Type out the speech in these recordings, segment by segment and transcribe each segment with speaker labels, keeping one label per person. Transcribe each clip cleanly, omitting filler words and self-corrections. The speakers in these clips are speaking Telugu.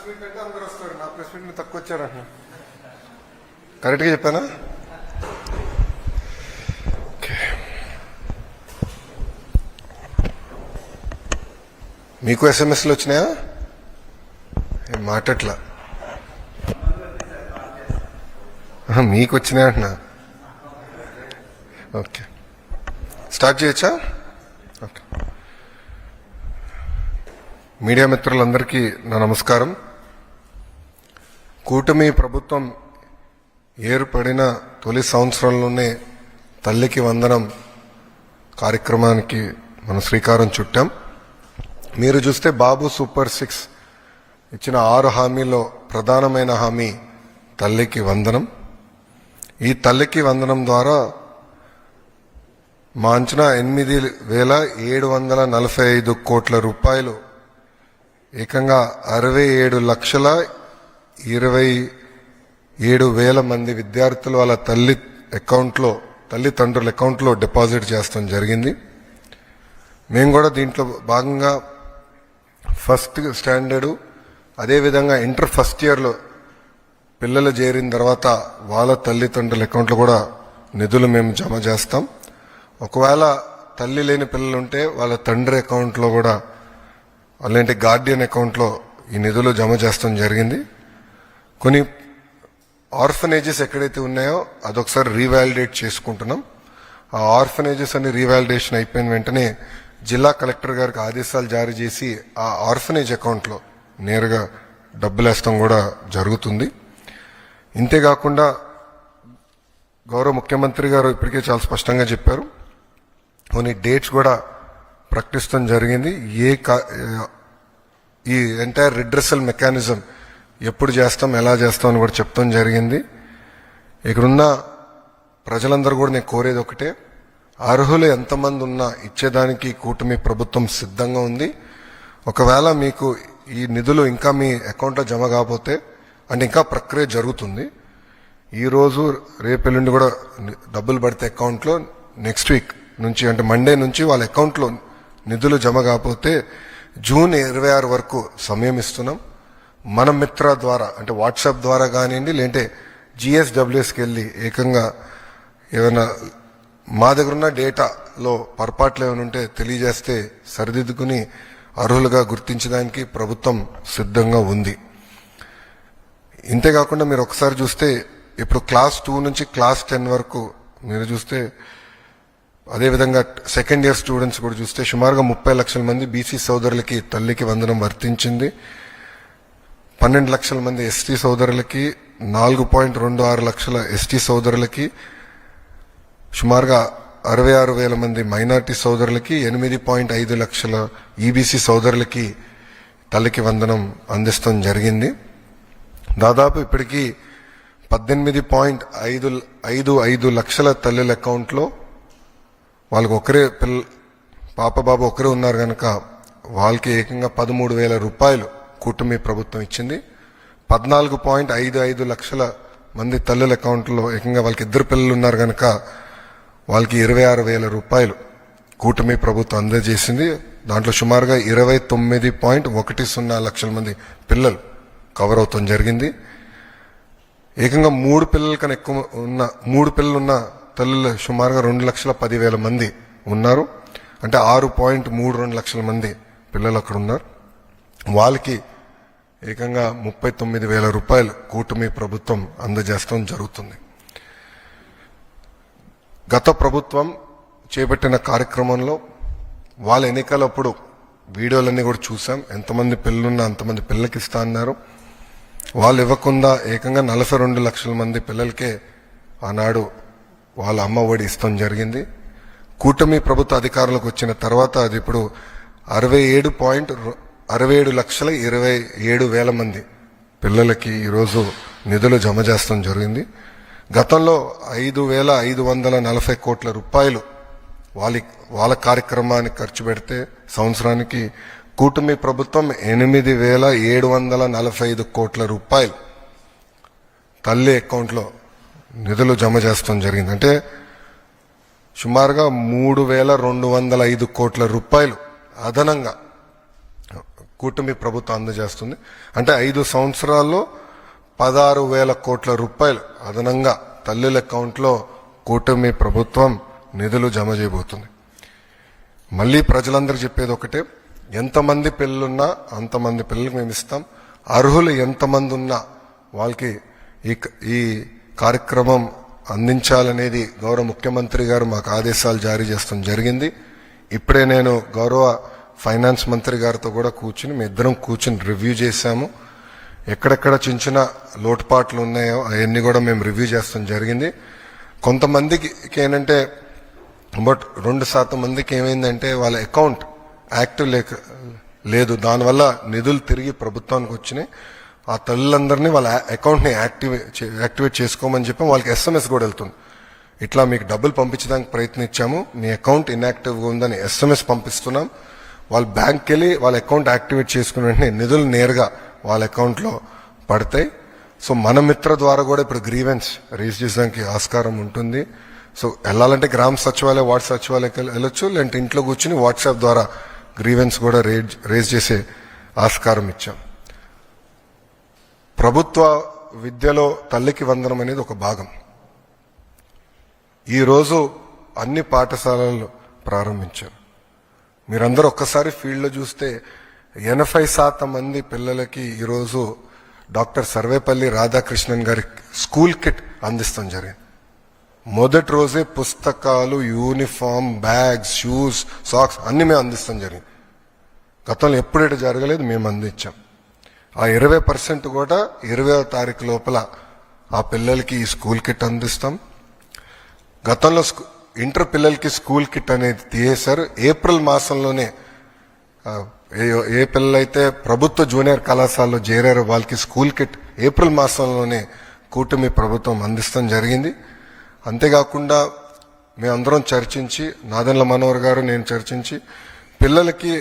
Speaker 1: మీట్ అంటే అందరూ వస్తారు. నా ప్రెస్ మీట్ తక్కువ వచ్చారంట. కరెక్ట్గా చెప్పానా? మీకు ఎస్ఎంఎస్లు వచ్చినాయా? ఏం మాటట్లా మీకు వచ్చినాయి అంటున్నా. ఓకే, స్టార్ట్ చేయొచ్చా? ఓకే. మీడియా మిత్రులందరికీ నా నమస్కారం. కూటమి ప్రభుత్వం ఏర్పడిన తొలి సంవత్సరంలోనే తల్లికి వందనం కార్యక్రమానికి మనం శ్రీకారం చుట్టాం. మీరు చూస్తే బాబు సూపర్ 6 ఇచ్చిన 6 హామీల్లో ప్రధానమైన హామీ తల్లికి వందనం. ఈ తల్లికి వందనం ద్వారా మా అంచనా 8,745 కోట్ల రూపాయలు, ఏకంగా 67,27,000 మంది విద్యార్థులు వాళ్ళ తల్లిదండ్రుల అకౌంట్లో డిపాజిట్ చేస్తాం జరిగింది. మేము కూడా దీంట్లో భాగంగా ఫస్ట్ స్టాండర్డు, అదేవిధంగా ఇంటర్ ఫస్ట్ ఇయర్లో పిల్లలు చేరిన తర్వాత వాళ్ళ తల్లిదండ్రుల అకౌంట్లో కూడా నిధులు మేము జమ చేస్తాం. ఒకవేళ తల్లి లేని పిల్లలు ఉంటే వాళ్ళ తండ్రి అకౌంట్లో కూడా, అలాంటి గార్డియన్ అకౌంట్లో ఈ నిధులు జమ చేస్తాం జరిగింది. కొన్ని ఆర్ఫనేజెస్ ఎక్కడైతే ఉన్నాయో అదొకసారి రీవాలిడేట్ చేసుకుంటున్నాం. ఆ ఆర్ఫనేజెస్ అన్ని రీవాలిడేషన్ అయిపోయిన వెంటనే జిల్లా కలెక్టర్ గారికి ఆదేశాలు జారీ చేసి ఆ ఆర్ఫనేజ్ అకౌంట్లో నేరుగా డబ్బులు వేస్తాం కూడా జరుగుతుంది. ఇంతేకాకుండా గౌరవ ముఖ్యమంత్రి గారు ఇప్పటికే చాలా స్పష్టంగా చెప్పారు, కొన్ని డేట్స్ కూడా ప్రకటిస్తాం జరిగింది. ఈ ఎంటైర్ రిడ్రెసల్ మెకానిజం ఎప్పుడు చేస్తాం, ఎలా చేస్తాం అని కూడా చెప్తాం జరిగింది. ఇక్కడున్న ప్రజలందరూ కూడా నేను కోరేది ఒకటే, అర్హులు ఎంతమంది ఉన్నా ఇచ్చేదానికి కూటమి ప్రభుత్వం సిద్ధంగా ఉంది. ఒకవేళ మీకు ఈ నిధులు ఇంకా మీ అకౌంట్లో జమ కాకపోతే, అంటే ఇంకా ప్రక్రియ జరుగుతుంది, ఈరోజు రేపెల్లుండి కూడా డబ్బులు పడితే అకౌంట్లో నెక్స్ట్ వీక్ నుంచి, అంటే మండే నుంచి వాళ్ళ అకౌంట్లో నిధులు జమ కాకపోతే జూన్ 26 వరకు సమయం ఇస్తున్నాం. మన మిత్ర ద్వారా, అంటే వాట్సాప్ ద్వారా కానివ్వండి, లేదంటే GSWSకి వెళ్ళి ఏకంగా ఏమైనా మా దగ్గర ఉన్న డేటాలో పొరపాట్లు ఏమైనా ఉంటే తెలియజేస్తే సరిదిద్దుకుని అర్హులుగా గుర్తించడానికి ప్రభుత్వం సిద్ధంగా ఉంది. ఇంతేకాకుండా మీరు ఒకసారి చూస్తే ఇప్పుడు క్లాస్ 2 నుంచి క్లాస్ 10 వరకు మీరు చూస్తే, అదేవిధంగా సెకండ్ ఇయర్ స్టూడెంట్స్ కూడా చూస్తే సుమారుగా 30 లక్షల మంది బీసీ సోదరులకి తల్లికి వందనం వర్తించింది. 12 లక్షల మంది ఎస్టీ సోదరులకి, 4.26 లక్షల ఎస్టీ సోదరులకి, సుమారుగా 66,000 మంది మైనార్టీ సోదరులకి, 8.5 లక్షల ఈబీసీ సోదరులకి తల్లికి వందనం అందిస్తాం జరిగింది. దాదాపు ఇప్పటికీ 18.55 లక్షల తల్లుల అకౌంట్లో వాళ్ళకి ఒకరే పాప బాబు ఒకరే ఉన్నారు కనుక వాళ్ళకి ఏకంగా 13,000 రూపాయలు కూటమి ప్రభుత్వం ఇచ్చింది. 14.55 లక్షల మంది తల్లుల అకౌంట్లో ఏకంగా వాళ్ళకి 2 పిల్లలు ఉన్నారు కనుక వాళ్ళకి 26,000 రూపాయలు కూటమి ప్రభుత్వం అందజేసింది. దాంట్లో సుమారుగా 29.10 లక్షల మంది పిల్లలు కవర్ అవుతాం జరిగింది. ఏకంగా 3 పిల్లల కన్నా ఎక్కువ ఉన్న 3 పిల్లలు ఉన్న తల్లులు సుమారుగా 2,10,000 మంది ఉన్నారు. అంటే 6.32 లక్షల మంది పిల్లలు అక్కడ ఉన్నారు. వాళ్ళకి ఏకంగా 39,000 రూపాయలు కూటమి ప్రభుత్వం అందజేస్తాం జరుగుతుంది. గత ప్రభుత్వం చేపట్టిన కార్యక్రమంలో వాళ్ళ ఎన్నికలప్పుడు వీడియోలన్నీ కూడా చూసాం. ఎంతమంది పిల్లలున్నా అంతమంది పిల్లలకి ఇస్తా అన్నారు. వాళ్ళు ఇవ్వకుండా ఏకంగా 42 లక్షల మంది పిల్లలకే ఆనాడు వాళ్ళ అమ్మ ఒడి ఇస్తాం జరిగింది. కూటమి ప్రభుత్వ అధికారులకు వచ్చిన తర్వాత అది ఇప్పుడు 67,27,000 మంది పిల్లలకి ఈరోజు నిధులు జమ చేస్తాం జరిగింది. గతంలో 5,540 కోట్ల రూపాయలు వాళ్ళ కార్యక్రమానికి ఖర్చు పెడితే సంవత్సరానికి కూటమి ప్రభుత్వం 8,745 కోట్ల రూపాయలు తల్లి అకౌంట్లో నిధులు జమ చేస్తాం జరిగింది. అంటే సుమారుగా 3,205 కోట్ల రూపాయలు అదనంగా కూటమి ప్రభుత్వం అందజేస్తుంది. అంటే 5 సంవత్సరాల్లో 16,000 కోట్ల రూపాయలు అదనంగా తల్లుల అకౌంట్లో కూటమి ప్రభుత్వం నిధులు జమ చేయబోతుంది. మళ్ళీ ప్రజలందరూ చెప్పేది ఒకటే, ఎంతమంది పిల్లలున్నా అంతమంది పిల్లలకు మేము ఇస్తాం. అర్హులు ఎంతమంది ఉన్నా వాళ్ళకి ఈ కార్యక్రమం అందించాలనేది గౌరవ ముఖ్యమంత్రి గారు మాకు ఆదేశాలు జారీ చేస్తాం జరిగింది. ఇప్పుడే నేను గౌరవ ఫైనాన్స్ మంత్రి గారితో కూడా కూర్చుని మీ ఇద్దరం కూర్చుని రివ్యూ చేశాము. ఎక్కడెక్కడ చిన్న చిన్న లోటుపాట్లు ఉన్నాయో అవన్నీ కూడా మేము రివ్యూ చేస్తాం జరిగింది. కొంతమందికి ఏంటంటే బట్ 2% మందికి ఏమైందంటే వాళ్ళ అకౌంట్ యాక్టివ్ లేదు. దానివల్ల నిధులు తిరిగి ప్రభుత్వానికి వచ్చినాయి. ఆ తల్లులందరినీ వాళ్ళ అకౌంట్ని యాక్టివేట్ చేసుకోమని చెప్పి వాళ్ళకి SMS కూడా వెళ్తుంది. ఇట్లా మీకు డబ్బులు పంపించడానికి ప్రయత్నించాము, మీ అకౌంట్ ఇన్యాక్టివ్గా ఉందని SMS పంపిస్తున్నాం. వాళ్ళు బ్యాంక్కి వెళ్ళి వాళ్ళ అకౌంట్ యాక్టివేట్ చేసుకున్న వెంటనే నిధులు నేరుగా వాళ్ళ అకౌంట్లో పడతాయి. సో మన మిత్ర ద్వారా కూడా ఇప్పుడు గ్రీవెన్స్ రేజ్ చేయడానికి ఆస్కారం ఉంటుంది. సో వెళ్ళాలంటే గ్రామ సచివాలయ వార్డు సచివాలయకి వెళ్ళొచ్చు, లేదంటే ఇంట్లో కూర్చుని వాట్సాప్ ద్వారా గ్రీవెన్స్ కూడా రేజ్ చేసే ఆస్కారం ఇచ్చాం. ప్రభుత్వ విద్యలో తల్లికి వందనం అనేది ఒక భాగం. ఈరోజు అన్ని పాఠశాలలు ప్రారంభించారు. మీరందరూ ఒక్కసారి ఫీల్డ్లో చూస్తే 80% మంది పిల్లలకి ఈరోజు డాక్టర్ సర్వేపల్లి రాధాకృష్ణన్ గారి స్కూల్ కిట్ అందిస్తాం జరిగింది. మొదటి రోజే పుస్తకాలు, యూనిఫామ్, బ్యాగ్స్, షూస్, సాక్స్ అన్ని మేము అందిస్తాం జరిగింది. గతంలో ఎప్పుడైతే జరగలేదు, మేము అందించాం. ఆ 20% కూడా 20వ తారీఖు లోపల ఆ పిల్లలకి ఈ స్కూల్ కిట్ అందిస్తాం. గతంలో ఇంటర్ పిల్లలకి స్కూల్ కిట్ అనేది తీసేశారు. ఏప్రిల్ మాసంలోనే ఏ పిల్లలైతే ప్రభుత్వ జూనియర్ కళాశాలలో చేరారో వాళ్ళకి స్కూల్ కిట్ ఏప్రిల్ మాసంలోనే కూటమి ప్రభుత్వం అందిస్తాం జరిగింది. అంతేకాకుండా మేమందరం చర్చించి, నాదెండ్ల మనోహర్ గారు నేను చర్చించి పిల్లలకి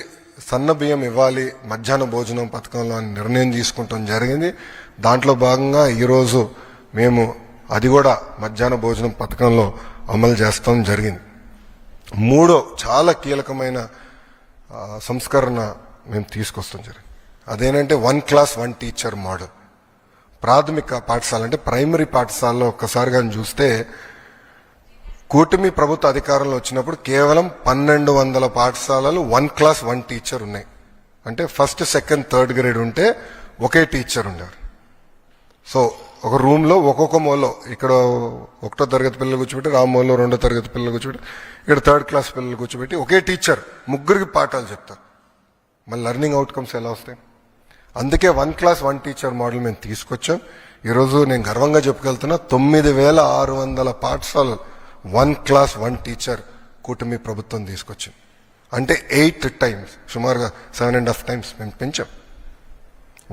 Speaker 1: సన్న బియ్యం ఇవ్వాలి మధ్యాహ్న భోజనం పథకంలో అని నిర్ణయం తీసుకుంటాం జరిగింది. దాంట్లో భాగంగా ఈరోజు మేము అది కూడా మధ్యాహ్న భోజనం పథకంలో అమలు చేస్తాం జరిగింది. మూడో చాలా కీలకమైన సంస్కరణ మేము తీసుకొస్తాం జరిగింది. అదేంటంటే 1 క్లాస్ 1 టీచర్ మోడల్. ప్రాథమిక పాఠశాల అంటే ప్రైమరీ పాఠశాలలో ఒక్కసారి కానీ చూస్తే కూటమి ప్రభుత్వ అధికారంలో వచ్చినప్పుడు కేవలం 1200 పాఠశాలలు 1 క్లాస్ 1 టీచర్ ఉన్నాయి. అంటే ఫస్ట్, సెకండ్, థర్డ్ గ్రేడ్ ఉంటే ఒకే టీచర్ ఉండేవారు. సో ఒక రూమ్లో ఒక్కొక్క మూలలో, ఇక్కడ 1వ తరగతి పిల్లలు కూర్చోబెట్టి, రామ్మూలలో 2వ తరగతి పిల్లలు కూర్చోబెట్టి, ఇక్కడ 3rd క్లాస్ పిల్లలు కూర్చోబెట్టి ఒకే టీచర్ ముగ్గురికి పాఠాలు చెప్తారు. మళ్ళీ లెర్నింగ్ అవుట్కమ్స్ ఎలా వస్తాయి? అందుకే 1 క్లాస్ 1 టీచర్ మోడల్ మేము తీసుకొచ్చాం. ఈరోజు నేను గర్వంగా చెప్పుకెళ్తున్నా, 9600 పాఠశాలలు 1 క్లాస్ 1 టీచర్ కూటమి ప్రభుత్వం తీసుకొచ్చింది. అంటే 8 టైమ్స్, సుమారుగా 7.5 టైమ్స్ మేము పెంచాం.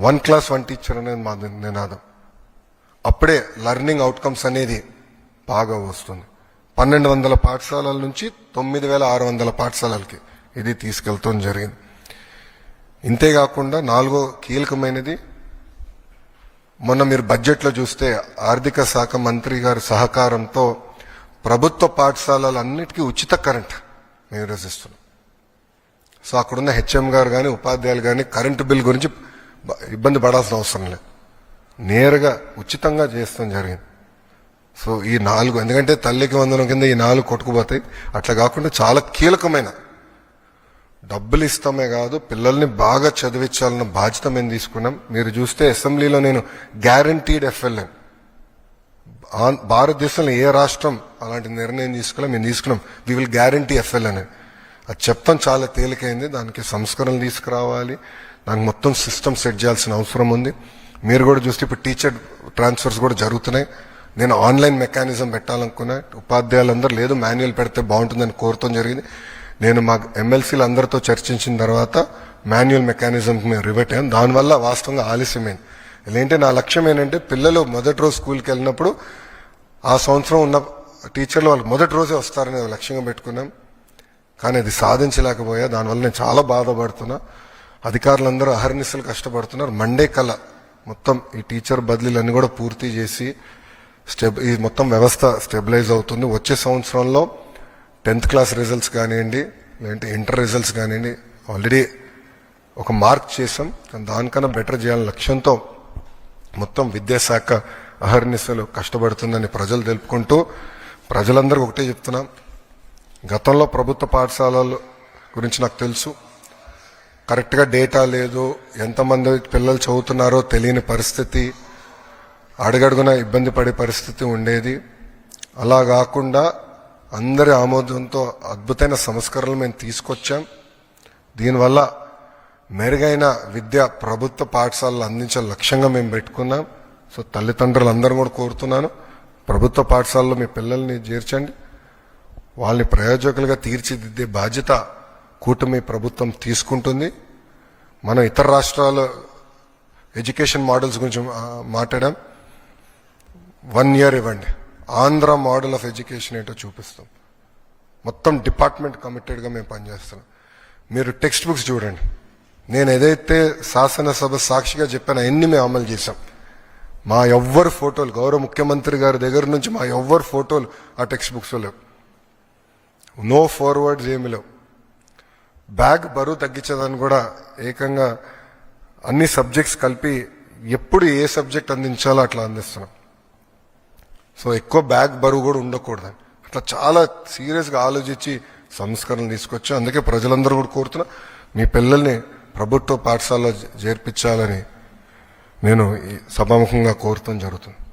Speaker 1: 1 క్లాస్ 1 టీచర్ అనేది మా నినాదం. అప్పుడే లెర్నింగ్ అవుట్కమ్స్ అనేది బాగా వస్తుంది. 1200 పాఠశాలల నుంచి 9600 పాఠశాలలకి ఇది తీసుకెళ్తాం జరిగింది. ఇంతేకాకుండా 4వ కీలకమైనది, మొన్న మీరు బడ్జెట్లో చూస్తే ఆర్థిక శాఖ మంత్రి గారి సహకారంతో ప్రభుత్వ పాఠశాలలన్నిటికీ ఉచిత కరెంట్ మేము రచిస్తున్నాం. సో అక్కడున్న HM గారు కానీ ఉపాధ్యాయులు కానీ కరెంటు బిల్ గురించి ఇబ్బంది పడాల్సిన అవసరం లేదు, నేరుగా ఉచితంగా చేస్తాం జరిగింది. సో ఈ 4, ఎందుకంటే తల్లికి వందనం కింద ఈ 4 కొట్టుకుపోతాయి. అట్లా కాకుండా చాలా కీలకమైన డబ్బులు ఇస్తామే కాదు, పిల్లల్ని బాగా చదివించాలన్న బాధ్యత మేము తీసుకున్నాం. మీరు చూస్తే అసెంబ్లీలో నేను గ్యారంటీడ్ FLN, భారతదేశంలో ఏ రాష్ట్రం అలాంటి నిర్ణయం తీసుకోలే, మేము తీసుకున్నాం. వి విల్ గ్యారంటీ FLN అని. అది చెప్తాం చాలా తేలికైంది. దానికి సంస్కరణలు తీసుకురావాలి, దానికి మొత్తం సిస్టమ్ సెట్ చేయాల్సిన అవసరం ఉంది. మీరు కూడా చూస్తే ఇప్పుడు టీచర్ ట్రాన్స్ఫర్స్ కూడా జరుగుతున్నాయి. నేను ఆన్లైన్ మెకానిజం పెట్టాలనుకున్నా, ఉపాధ్యాయులందరూ లేదు మాన్యువల్ పెడితే బాగుంటుందని కోరుతాం జరిగింది. నేను మా MLCలు అందరితో చర్చించిన తర్వాత మాన్యువల్ మెకానిజంకి మేము రివర్ట్ అయ్యాం. దానివల్ల వాస్తవంగా ఆలస్యమైంది. ఏంటంటే నా లక్ష్యం ఏంటంటే పిల్లలు మొదటి రోజు స్కూల్కి వెళ్ళినప్పుడు ఆ సంవత్సరం ఉన్న టీచర్లు వాళ్ళు మొదటి రోజే వస్తారని లక్ష్యంగా పెట్టుకున్నాం. కానీ అది సాధించలేకపోయా. దానివల్ల నేను చాలా బాధపడుతున్నా. అధికారులందరూ అహర్నిశలు కష్టపడుతున్నారు. మండే కల్లా మొత్తం ఈ టీచర్ బదిలీలన్నీ కూడా పూర్తి చేసి ఈ మొత్తం వ్యవస్థ స్టెబిలైజ్ అవుతుంది. వచ్చే సంవత్సరంలో 10th క్లాస్ రిజల్ట్స్ కానివ్వండి, లేదంటే ఇంటర్ రిజల్ట్స్ కానివ్వండి, ఆల్రెడీ ఒక మార్క్ చేసాం, కానీ దానికన్నా బెటర్ చేయాలని లక్ష్యంతో మొత్తం విద్యాశాఖ అహర్నిశలు కష్టపడుతుందని ప్రజలు తెలుపుకుంటూ, ప్రజలందరికీ ఒకటే చెప్తున్నాం, గతంలో ప్రభుత్వ పాఠశాలల గురించి నాకు తెలుసు, కరెక్ట్గా డేటా లేదు, ఎంతమంది పిల్లలు చదువుతున్నారో తెలియని పరిస్థితి, అడుగడుగున ఇబ్బంది పడే పరిస్థితి ఉండేది. అలా కాకుండా అందరి ఆమోదంతో అద్భుతమైన సంస్కరణలు మేము తీసుకొచ్చాం. దీనివల్ల మెరుగైన విద్య ప్రభుత్వ పాఠశాలలు అందించే లక్ష్యంగా మేము పెట్టుకున్నాం. సో తల్లిదండ్రులందరూ కూడా కోరుతున్నాను, ప్రభుత్వ పాఠశాలలో మీ పిల్లల్ని చేర్చండి. వాళ్ళని ప్రయోజకులుగా తీర్చిదిద్దే బాధ్యత కూటమి ప్రభుత్వం తీసుకుంటుంది. మనం ఇతర రాష్ట్రాల ఎడ్యుకేషన్ మోడల్స్ గురించి మాట్లాడాం. 1 year ఇవ్వండి, ఆంధ్ర మోడల్ ఆఫ్ ఎడ్యుకేషన్ ఏంటో చూపిస్తాం. మొత్తం డిపార్ట్మెంట్ కమిటెడ్గా మేము పనిచేస్తున్నాం. మీరు టెక్స్ట్ బుక్స్ చూడండి, నేను ఏదైతే శాసనసభ సాక్షిగా చెప్పానో అన్ని మేము అమలు చేశాం. మా ఎవ్వరు ఫోటోలు, గౌరవ ముఖ్యమంత్రి గారి దగ్గర నుంచి మా ఎవ్వరు ఫోటోలు ఆ టెక్స్ట్ బుక్స్లో లేవు. నో ఫార్వర్డ్స్ ఏమి లేవు. బ్యాగ్ బరువు తగ్గించదని కూడా ఏకంగా అన్ని సబ్జెక్ట్స్ కలిపి ఎప్పుడు ఏ సబ్జెక్ట్ అందించాలో అట్లా అందిస్తున్నాం. సో ఎక్కువ బ్యాగ్ బరువు కూడా ఉండకూడదని అట్లా చాలా సీరియస్గా ఆలోచించి సంస్కరణలు తీసుకొచ్చాం. అందుకే ప్రజలందరూ కూడా కోరుతున్నా, మీ పిల్లల్ని ప్రభుత్వ పాఠశాలలో చేర్పించాలని నేను ఈ సభాముఖంగా కోరటం జరుగుతుంది.